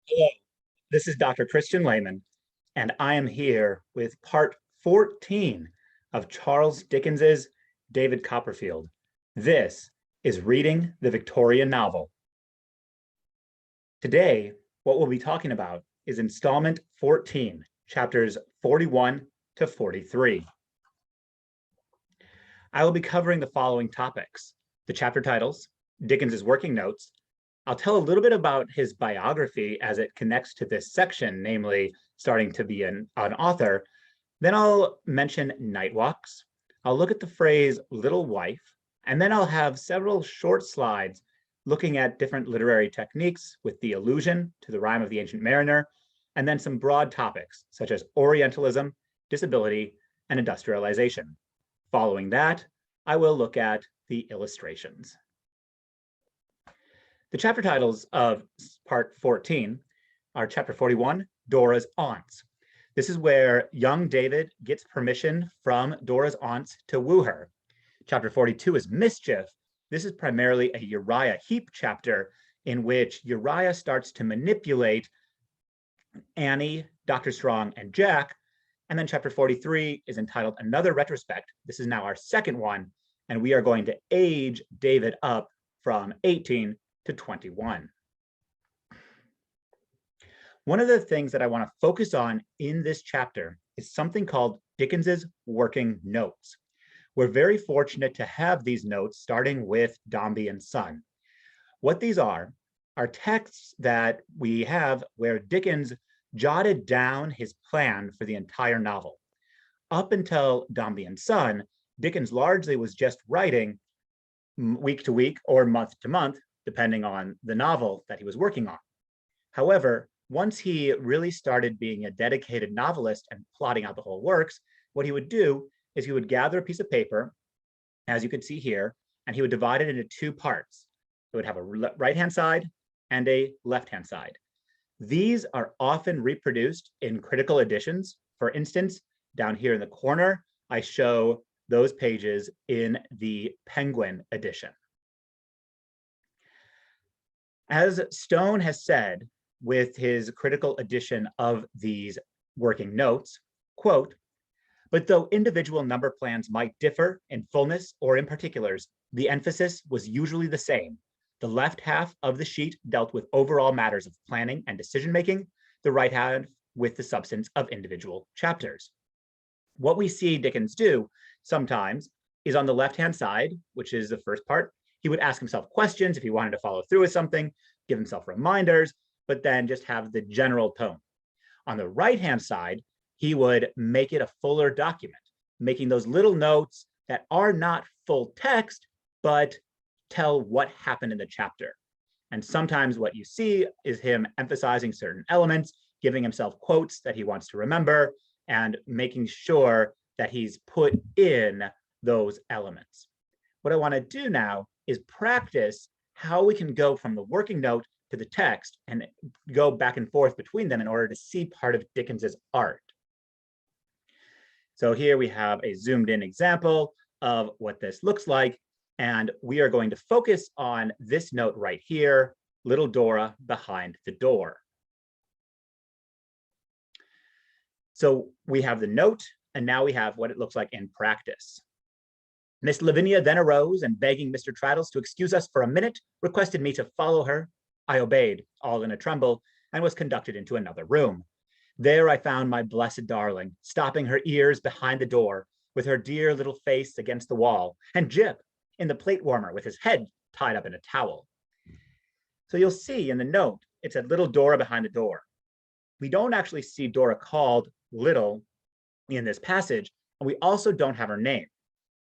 Hello, this is Dr. Christian Lehman, and I am here with part 14 of Charles Dickens's David Copperfield. This is Reading the Victorian Novel. Today, what we'll be talking about is installment 14, chapters 41 to 43. I will be covering the following topics: the chapter titles, Dickens's working notes. I'll tell a little bit about his biography as it connects to this section, namely starting to be an author. Then I'll mention Nightwalks. I'll look at the phrase little wife, and then I'll have several short slides looking at different literary techniques with the allusion to the rhyme of the Ancient Mariner, and then some broad topics such as Orientalism, disability, and industrialization. Following that, I will look at the illustrations. The chapter titles of part 14 are chapter 41, Dora's Aunts. This is where young David gets permission from Dora's aunts to woo her. Chapter 42 is Mischief. This is primarily a Uriah Heep chapter in which Uriah starts to manipulate Annie, Dr. Strong, and Jack. And then chapter 43 is entitled Another Retrospect. This is now our second one, and we are going to age David up from 18 to 21. One of the things that I want to focus on in this chapter is something called Dickens's working notes. We're very fortunate to have these notes starting with Dombey and Son. What these are texts that we have where Dickens jotted down his plan for the entire novel. Up until Dombey and Son, Dickens largely was just writing week to week or month to month, depending on the novel that he was working on. However, once he really started being a dedicated novelist and plotting out the whole works, what he would do is he would gather a piece of paper, as you can see here, and he would divide it into two parts. It would have a right-hand side and a left-hand side. These are often reproduced in critical editions. For instance, down here in the corner, I show those pages in the Penguin edition. As Stone has said with his critical edition of these working notes, quote, "But though individual number plans might differ in fullness or in particulars, the emphasis was usually the same. The left half of the sheet dealt with overall matters of planning and decision-making, the right half with the substance of individual chapters." What we see Dickens do sometimes is on the left-hand side, which is the first part, he would ask himself questions if he wanted to follow through with something, give himself reminders, but then just have the general tone. On the right-hand side, he would make it a fuller document, making those little notes that are not full text, but tell what happened in the chapter. And sometimes what you see is him emphasizing certain elements, giving himself quotes that he wants to remember, and making sure that he's put in those elements. What I want to do now is practice how we can go from the working note to the text and go back and forth between them in order to see part of Dickens's art. So here we have a zoomed in example of what this looks like. And we are going to focus on this note right here, little Dora behind the door. So we have the note, and now we have what it looks like in practice. Miss Lavinia then arose and, begging Mr. Traddles to excuse us for a minute, requested me to follow her. I obeyed, all in a tremble, and was conducted into another room. There I found my blessed darling, stopping her ears behind the door, with her dear little face against the wall, and Jip in the plate warmer with his head tied up in a towel. So you'll see in the note, it said little Dora behind the door. We don't actually see Dora called little in this passage, and we also don't have her name.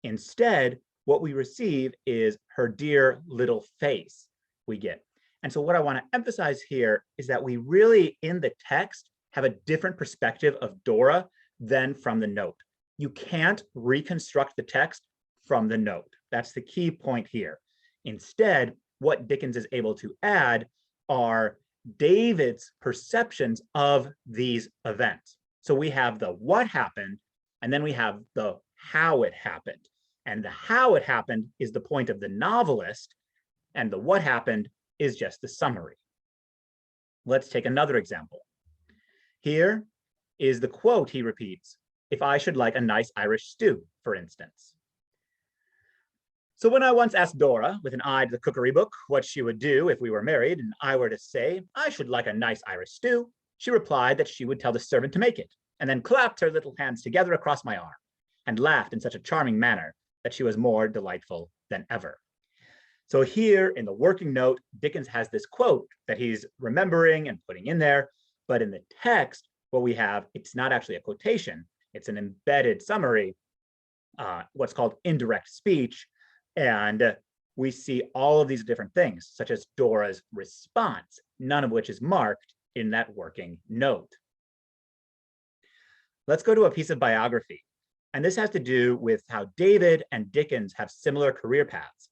Instead, what we receive is her dear little face we get. And so what I want to emphasize here is that we really, in the text, have a different perspective of Dora than from the note. You can't reconstruct the text from the note. That's the key point here. Instead, what Dickens is able to add are David's perceptions of these events. So we have the what happened, and then we have the how it happened. And the how it happened is the point of the novelist, and the what happened is just the summary. Let's take another example. Here is the quote he repeats, "If I should like a nice Irish stew," for instance. So when I once asked Dora, with an eye to the cookery book, what she would do if we were married and I were to say, "I should like a nice Irish stew," she replied that she would tell the servant to make it, and then clapped her little hands together across my arm and laughed in such a charming manner that she was more delightful than ever. So here in the working note, Dickens has this quote that he's remembering and putting in there, but in the text, what we have, it's not actually a quotation, it's an embedded summary, what's called indirect speech, and we see all of these different things, such as Dora's response, none of which is marked in that working note. Let's go to a piece of biography, and this has to do with how David and Dickens have similar career paths.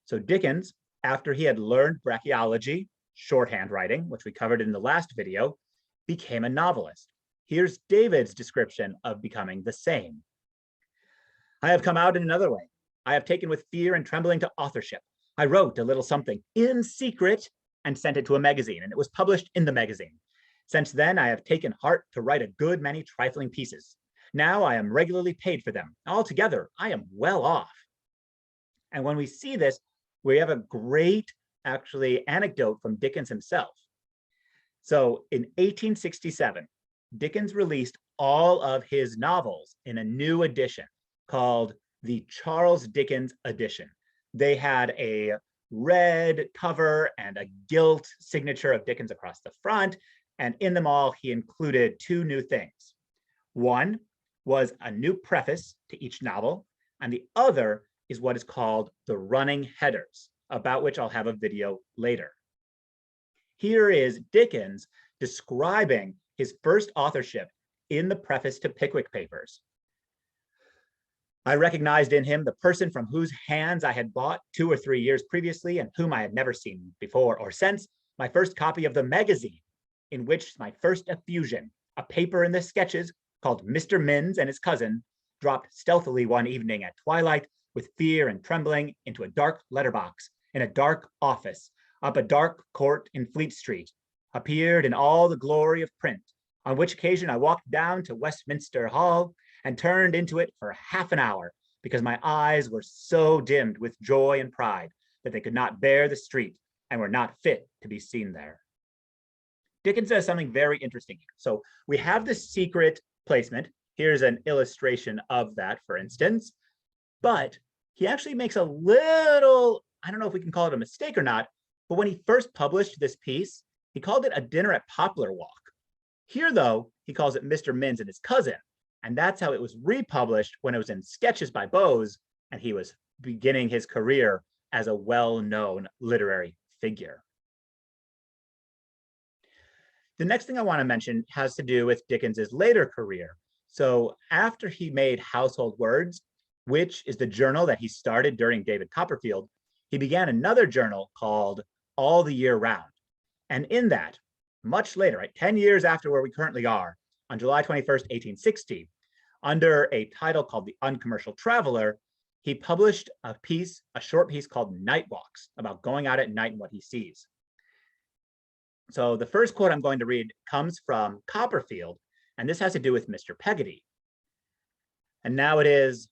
So Dickens, after he had learned brachiology, shorthand writing, which we covered in the last video, became a novelist. Here's David's description of becoming the same. "I have come out in another way. I have taken with fear and trembling to authorship. I wrote a little something in secret and sent it to a magazine, and it was published in the magazine. Since then, I have taken heart to write a good many trifling pieces. Now I am regularly paid for them. Altogether, I am well off." And when we see this, we have a great, actually, anecdote from Dickens himself. So in 1867, Dickens released all of his novels in a new edition called the Charles Dickens edition. They had a red cover and a gilt signature of Dickens across the front. And in them all, he included two new things. One was a new preface to each novel, and the other is what is called the running headers, about which I'll have a video later. Here is Dickens describing his first authorship in the preface to Pickwick Papers. "I recognized in him the person from whose hands I had bought 2 or 3 years previously, and whom I had never seen before or since, my first copy of the magazine, in which my first effusion, a paper in the sketches called Mr. Minns and his cousin, dropped stealthily one evening at twilight with fear and trembling into a dark letterbox in a dark office up a dark court in Fleet Street, appeared in all the glory of print, on which occasion I walked down to Westminster Hall and turned into it for half an hour, because my eyes were so dimmed with joy and pride that they could not bear the street and were not fit to be seen there." Dickens says something very interesting here. So we have the secret placement. Here's an illustration of that, for instance, but he actually makes a little, I don't know if we can call it a mistake or not, but when he first published this piece, he called it A Dinner at Poplar Walk. Here, though, he calls it Mr. Minns and his cousin, and that's how it was republished when it was in Sketches by Boz, and he was beginning his career as a well-known literary figure. The next thing I want to mention has to do with Dickens's later career. So after he made Household Words, which is the journal that he started during David Copperfield, he began another journal called All the Year Round. And in that, much later, right, 10 years after where we currently are, on July 21st, 1860, under a title called The Uncommercial Traveler, he published a short piece called Nightwalks, about going out at night and what he sees. So the first quote I'm going to read comes from Copperfield, and this has to do with Mr. Peggotty. "And now it is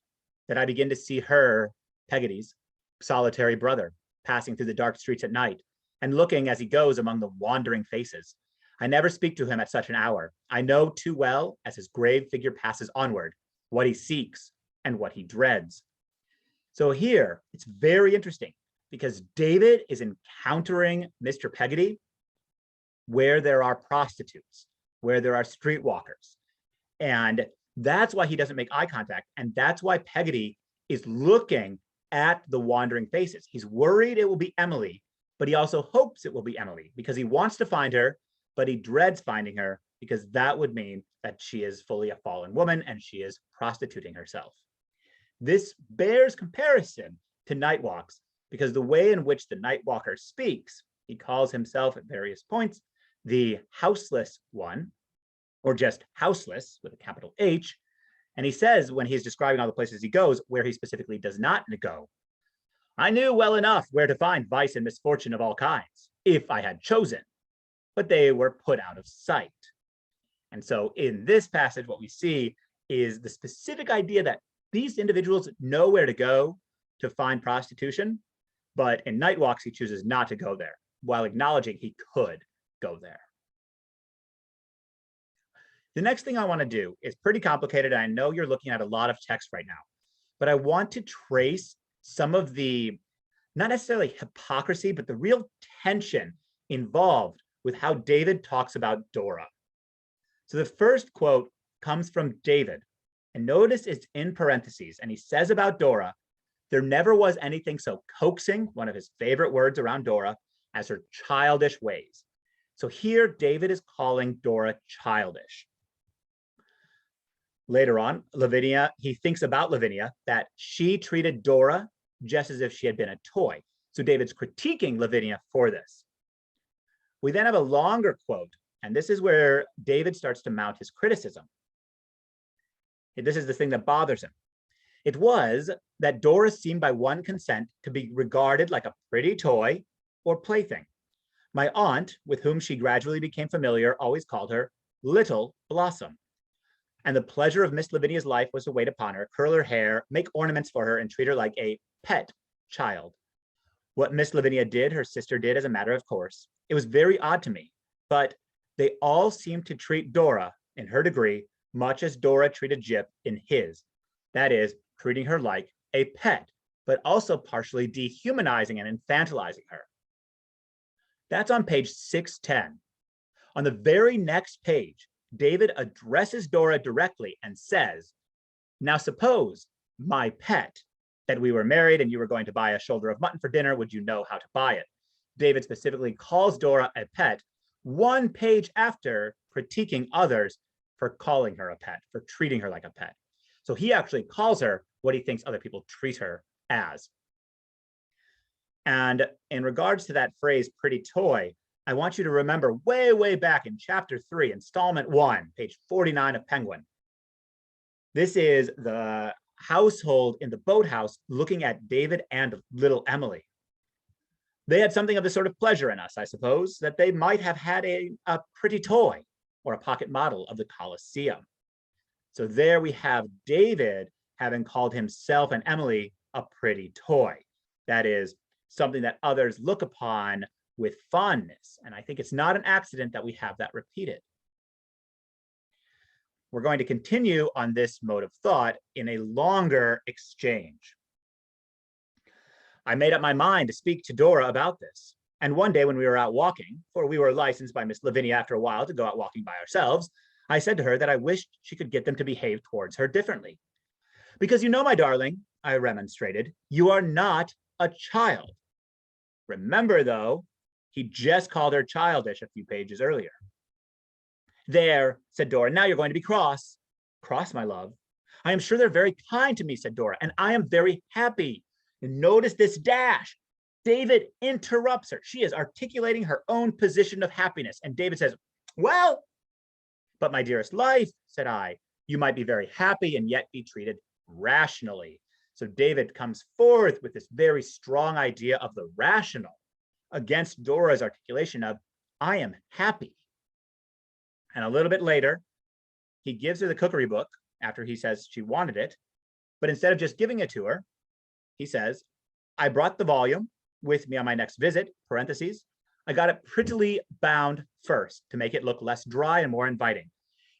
that I begin to see her," Peggotty's solitary brother, "passing through the dark streets at night, and looking as he goes among the wandering faces. I never speak to him at such an hour. I know too well, as his grave figure passes onward, what he seeks and what he dreads." So here, it's very interesting, because David is encountering Mr. Peggotty where there are prostitutes, where there are streetwalkers. And that's why he doesn't make eye contact. And that's why Peggotty is looking at the wandering faces. He's worried it will be Emily, but he also hopes it will be Emily, because he wants to find her, but he dreads finding her, because that would mean that she is fully a fallen woman and she is prostituting herself. This bears comparison to Nightwalks, because the way in which the Nightwalker speaks, he calls himself at various points the houseless one, or just houseless with a capital H. And he says, when he's describing all the places he goes, where he specifically does not go, "I knew well enough where to find vice and misfortune of all kinds, if I had chosen. but they were put out of sight. And so in this passage, what we see is the specific idea that these individuals know where to go to find prostitution, but in Nightwalks, he chooses not to go there, while acknowledging he could go there. The next thing I want to do is pretty complicated. I know you're looking at a lot of text right now, but I want to trace some of the, not necessarily hypocrisy, but the real tension involved with how David talks about Dora. So the first quote comes from David, and notice it's in parentheses, and he says about Dora, there never was anything so coaxing, one of his favorite words around Dora, as her childish ways. So here David is calling Dora childish. Later on, Lavinia, he thinks about Lavinia that she treated Dora just as if she had been a toy. So David's critiquing Lavinia for this. We then have a longer quote, and this is where David starts to mount his criticism. This is the thing that bothers him. It was that Dora seemed by one consent to be regarded like a pretty toy or plaything. My aunt, with whom she gradually became familiar, always called her Little Blossom. And the pleasure of Miss Lavinia's life was to wait upon her, curl her hair, make ornaments for her, and treat her like a pet child. What Miss Lavinia did, her sister did as a matter of course. It was very odd to me, but they all seemed to treat Dora, in her degree, much as Dora treated Jip in his. That is, treating her like a pet, but also partially dehumanizing and infantilizing her. That's on page 610. On the very next page, David addresses Dora directly and says, now suppose, my pet, that we were married and you were going to buy a shoulder of mutton for dinner, would you know how to buy it? David specifically calls Dora a pet one page after critiquing others for calling her a pet, for treating her like a pet. So he actually calls her what he thinks other people treat her as. And in regards to that phrase, pretty toy, I want you to remember way, way back in chapter 3, installment 1, page 49 of Penguin. This is the household in the boathouse looking at David and little Emily. They had something of the sort of pleasure in us, I suppose, that they might have had a pretty toy or a pocket model of the Colosseum. So there we have David having called himself and Emily a pretty toy. That is something that others look upon with fondness. And I think it's not an accident that we have that repeated. We're going to continue on this mode of thought in a longer exchange. I made up my mind to speak to Dora about this. And one day when we were out walking, for we were licensed by Miss Lavinia after a while to go out walking by ourselves, I said to her that I wished she could get them to behave towards her differently. Because you know, my darling, I remonstrated, you are not a child. Remember, though, he just called her childish a few pages earlier. There, said Dora, now you're going to be cross. Cross, my love. I am sure they're very kind to me, said Dora, and I am very happy. And notice this dash. David interrupts her. She is articulating her own position of happiness. And David says, well, but my dearest life, said I, you might be very happy and yet be treated rationally. So David comes forth with this very strong idea of the rational against Dora's articulation of, I am happy. And a little bit later, he gives her the cookery book after he says she wanted it. But instead of just giving it to her, he says, I brought the volume with me on my next visit, parentheses. I got it prettily bound first to make it look less dry and more inviting.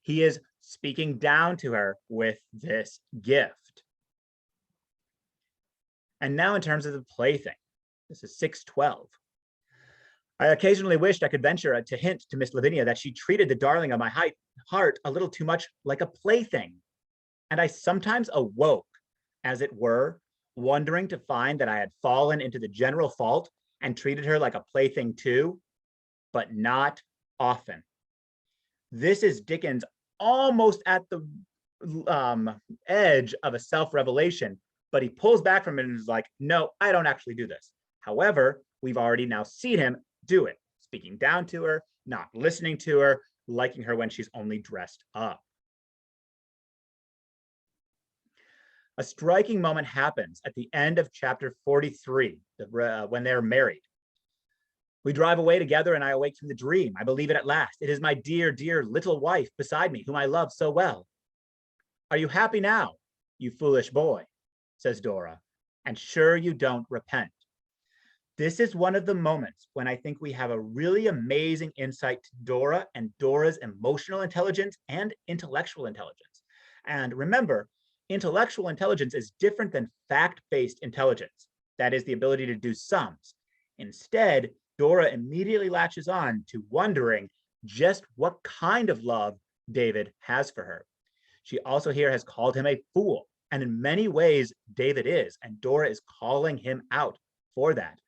He is speaking down to her with this gift. And now in terms of the plaything, this is 612. I occasionally wished I could venture to hint to Miss Lavinia that she treated the darling of my heart a little too much like a plaything. And I sometimes awoke, as it were, wondering to find that I had fallen into the general fault and treated her like a plaything too, but not often. This is Dickens almost at the edge of a self-revelation, but he pulls back from it and is like, no, I don't actually do this. However, we've already now seen him do it, speaking down to her, not listening to her, liking her when she's only dressed up. A striking moment happens at the end of chapter 43, when they're married. We drive away together and I awake from the dream. I believe it at last. It is my dear, dear little wife beside me, whom I love so well. Are you happy now, you foolish boy, says Dora, and sure you don't repent. This is one of the moments when I think we have a really amazing insight to Dora and Dora's emotional intelligence and intellectual intelligence. And remember, intellectual intelligence is different than fact-based intelligence. That is the ability to do sums. Instead, Dora immediately latches on to wondering just what kind of love David has for her. She also here has called him a fool. And in many ways, David is, and Dora is calling him out for that.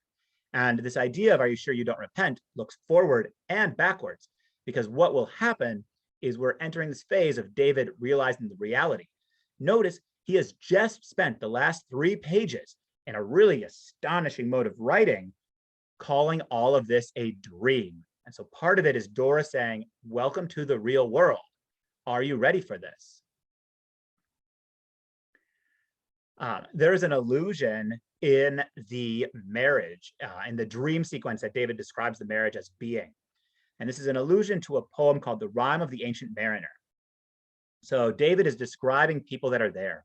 And this idea of, are you sure you don't repent, looks forward and backwards, because what will happen is we're entering this phase of David realizing the reality. Notice he has just spent the last 3 pages in a really astonishing mode of writing, calling all of this a dream. And so part of it is Dora saying, welcome to the real world. Are you ready for this? There is an allusion in the marriage, in the dream sequence that David describes the marriage as being. And this is an allusion to a poem called The Rime of the Ancient Mariner. So David is describing people that are there.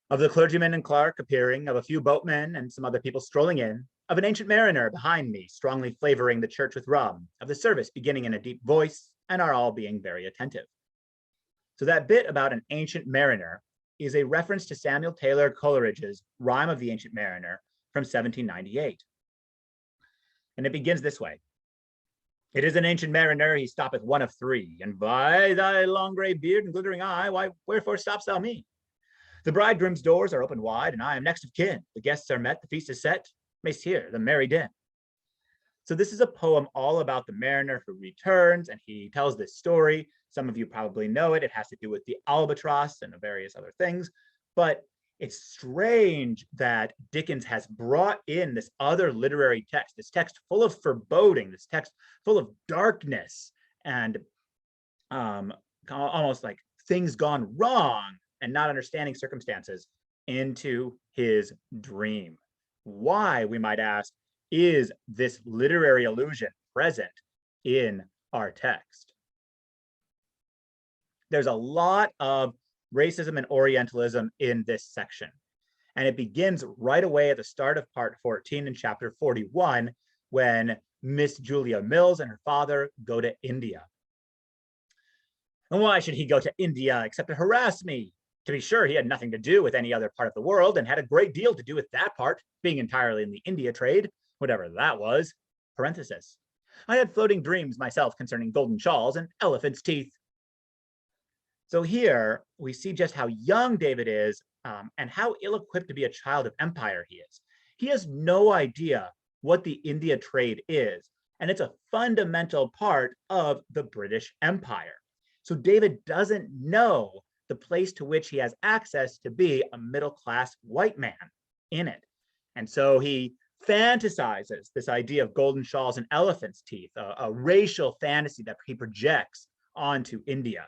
Of the clergyman and clerk appearing, of a few boatmen and some other people strolling in, of an ancient mariner behind me, strongly flavoring the church with rum, of the service beginning in a deep voice, and are all being very attentive. So that bit about an ancient mariner is a reference to Samuel Taylor Coleridge's Rime of the Ancient Mariner from 1798. And it begins this way. It is an ancient mariner, he stoppeth one of 3, and by thy long gray beard and glittering eye, why, wherefore stopp'st thou me? The bridegroom's doors are open wide, and I am next of kin. The guests are met, the feast is set, mayst hear the merry din. So this is a poem all about the mariner who returns, and he tells this story. Some of you probably know it. It has to do with the albatross and various other things, but it's strange that Dickens has brought in this other literary text, this text full of foreboding, this text full of darkness and almost like things gone wrong and not understanding circumstances into his dream. Why, we might ask, is this literary allusion present in our text? There's a lot of racism and Orientalism in this section. And it begins right away at the start of part 14 in chapter 41, when Miss Julia Mills and her father go to India. And why should he go to India except to harass me? To be sure, he had nothing to do with any other part of the world and had a great deal to do with that part, being entirely in the India trade, whatever that was. Parenthesis. I had floating dreams myself concerning golden shawls and elephant's teeth. So here we see just how young David is and how ill-equipped to be a child of empire he is. He has no idea what the India trade is, and it's a fundamental part of the British Empire. So David doesn't know the place to which he has access to be a middle-class white man in it. And so he fantasizes this idea of golden shawls and elephant's teeth, a racial fantasy that he projects onto India,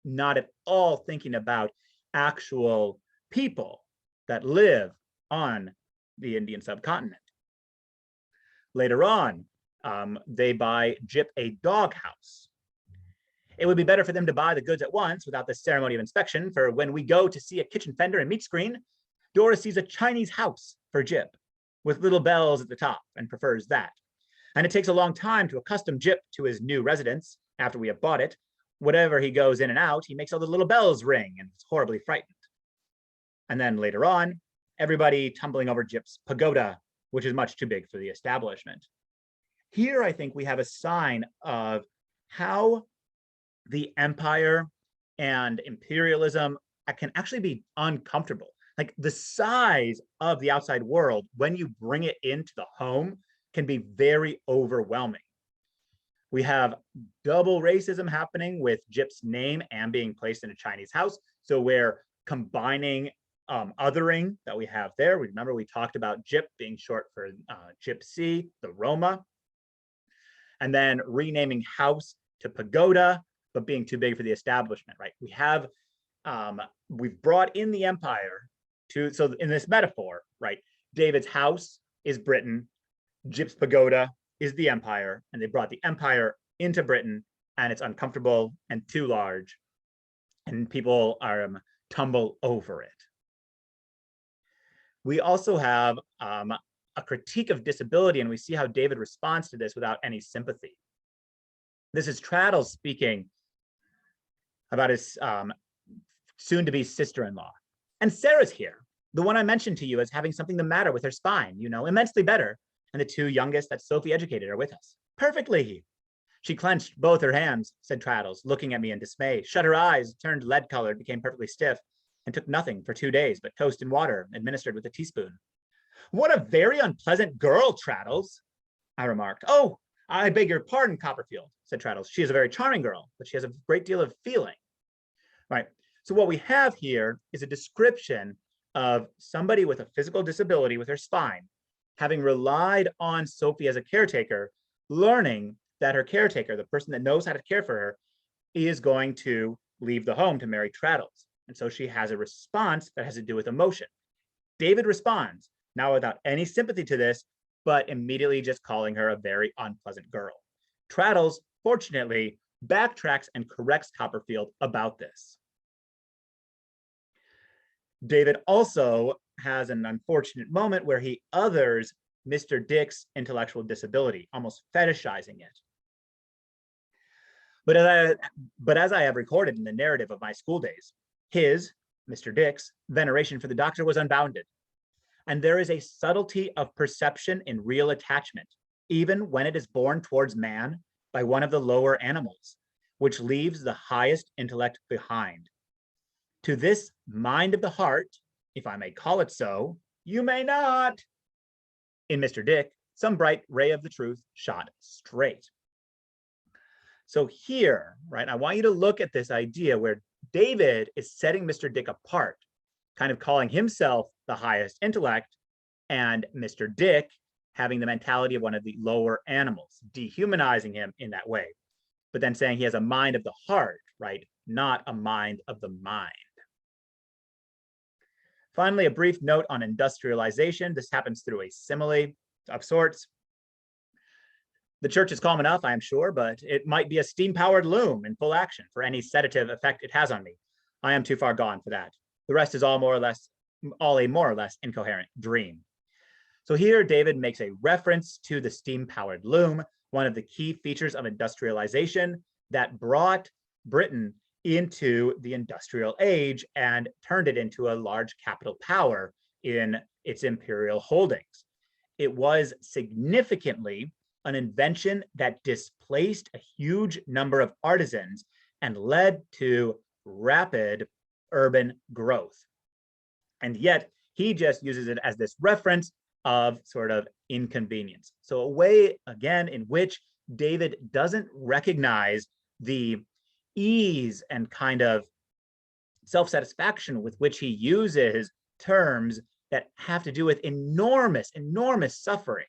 not at all thinking about actual people that live on the Indian subcontinent. Later on, they buy Jip a doghouse. It would be better for them to buy the goods at once without the ceremony of inspection, for when we go to see a kitchen fender and meat screen, Dora sees a Chinese house for Jip with little bells at the top and prefers that. And it takes a long time to accustom Jip to his new residence after we have bought it. Whatever he goes in and out, he makes all the little bells ring and is horribly frightened. And then later on, everybody tumbling over Jip's pagoda, which is much too big for the establishment. Here, I think we have a sign of how the empire and imperialism can actually be uncomfortable. Like the size of the outside world, when you bring it into the home, can be very overwhelming. We have double racism happening with Jip's name and being placed in a Chinese house. So we're combining othering that we have there. Remember, we talked about Jip being short for Gypsy, the Roma, and then renaming house to pagoda, but being too big for the establishment, right? We have, we've brought in the empire to, so in this metaphor, right? David's house is Britain, Jip's pagoda is the empire, and they brought the empire into Britain, and it's uncomfortable and too large, and people are tumble over it. We also have a critique of disability, and we see how David responds to this without any sympathy. This is Traddles speaking about his soon-to-be sister-in-law. And Sarah's here, the one I mentioned to you as having something the matter with her spine, you know, immensely better. And the two youngest that Sophie educated are with us. Perfectly. She clenched both her hands, said Traddles, looking at me in dismay, shut her eyes, turned lead-colored, became perfectly stiff, and took nothing for 2 days but toast and water, administered with a teaspoon. What a very unpleasant girl, Traddles, I remarked. Oh, I beg your pardon, Copperfield, said Traddles. She is a very charming girl, but she has a great deal of feeling. Right. So what we have here is a description of somebody with a physical disability with her spine, having relied on Sophie as a caretaker, learning that her caretaker, the person that knows how to care for her, is going to leave the home to marry Traddles. And so she has a response that has to do with emotion. David responds, now without any sympathy to this, but immediately just calling her a very unpleasant girl. Traddles, fortunately, backtracks and corrects Copperfield about this. David also has an unfortunate moment where he others Mr. Dick's intellectual disability, almost fetishizing it. But as I have recorded in the narrative of my school days, his, Mr. Dick's, veneration for the doctor was unbounded. And there is a subtlety of perception in real attachment, even when it is borne towards man by one of the lower animals, which leaves the highest intellect behind. To this mind of the heart, if I may call it so, you may not. In Mr. Dick, some bright ray of the truth shot straight. So here, right, I want you to look at this idea where David is setting Mr. Dick apart, kind of calling himself the highest intellect, and Mr. Dick having the mentality of one of the lower animals, dehumanizing him in that way, but then saying he has a mind of the heart, right, not a mind of the mind. Finally, a brief note on industrialization. This happens through a simile of sorts. The church is calm enough, I am sure, but it might be a steam-powered loom in full action for any sedative effect it has on me. I am too far gone for that. The rest is all a more or less incoherent dream. So here, David makes a reference to the steam-powered loom, one of the key features of industrialization that brought Britain into the industrial age and turned it into a large capital power in its imperial holdings. It was significantly an invention that displaced a huge number of artisans and led to rapid urban growth. And yet he just uses it as this reference of sort of inconvenience. So a way, again, in which David doesn't recognize the ease and kind of self-satisfaction with which he uses terms that have to do with enormous suffering.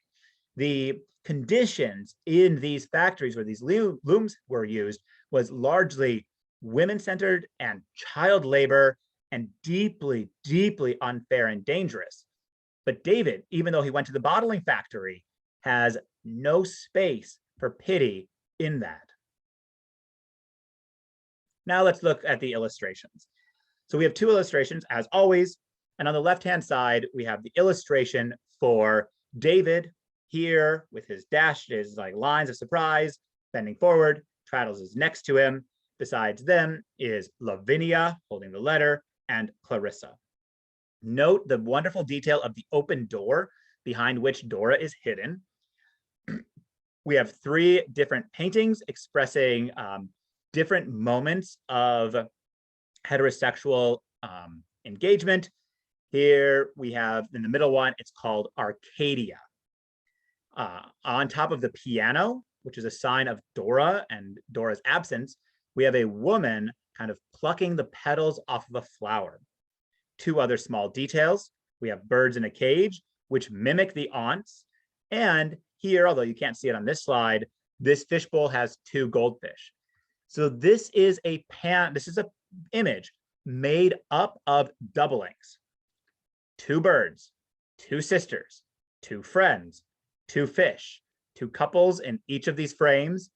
The conditions in these factories where these looms were used was largely women-centered and child labor and deeply unfair and dangerous. But David, even though he went to the bottling factory, has no space for pity in that. Now let's look at the illustrations. So we have two illustrations, as always, and on the left-hand side, we have the illustration for David here with his dashes, like lines of surprise, bending forward. Traddles is next to him. Besides them is Lavinia holding the letter and Clarissa. Note the wonderful detail of the open door behind which Dora is hidden. We have three different paintings expressing different moments of heterosexual engagement. Here we have in the middle one, it's called Arcadia. On top of the piano, which is a sign of Dora and Dora's absence, we have a woman kind of plucking the petals off of a flower. Two other small details. We have birds in a cage, which mimic the aunts. And here, although you can't see it on this slide, this fishbowl has two goldfish. So this is an image made up of doublings. Two birds, two sisters, two friends, two fish, two couples in each of these frames,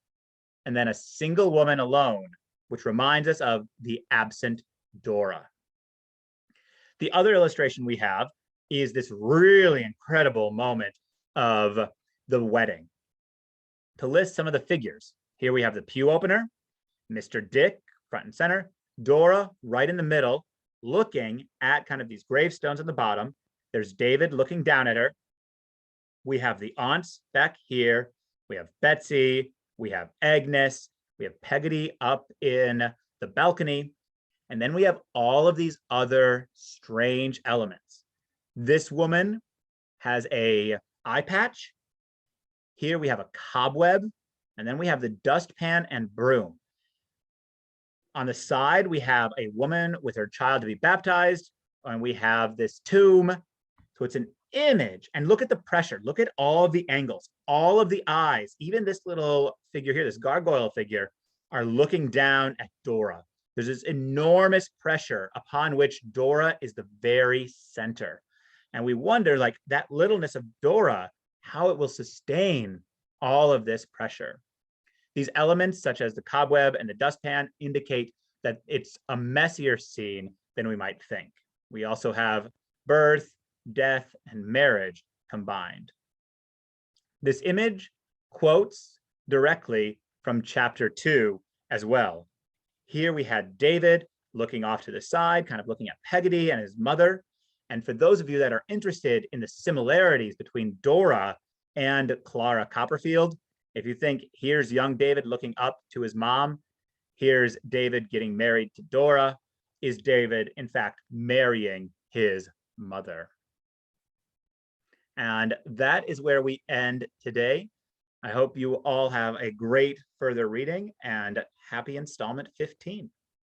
and then a single woman alone, which reminds us of the absent Dora. The other illustration we have is this really incredible moment of the wedding. To list some of the figures, here we have the pew opener, Mr. Dick, front and center, Dora right in the middle, looking at kind of these gravestones on the bottom. There's David looking down at her. We have the aunts back here. We have Betsy. We have Agnes. We have Peggotty up in the balcony. And then we have all of these other strange elements. This woman has a eye patch. Here we have a cobweb. And then we have the dustpan and broom. On the side, we have a woman with her child to be baptized. And we have this tomb. So it's an image. And look at the pressure. Look at all of the angles, all of the eyes, even this little figure here, this gargoyle figure, are looking down at Dora. There's this enormous pressure upon which Dora is the very center. And we wonder, like, that littleness of Dora, how it will sustain all of this pressure. These elements, such as the cobweb and the dustpan, indicate that it's a messier scene than we might think. We also have birth, death, and marriage combined. This image quotes directly from chapter 2 as well. Here we had David looking off to the side, kind of looking at Peggotty and his mother. And for those of you that are interested in the similarities between Dora and Clara Copperfield, if you think here's young David looking up to his mom, here's David getting married to Dora, is David in fact marrying his mother? And that is where we end today. I hope you all have a great further reading and happy installment 15.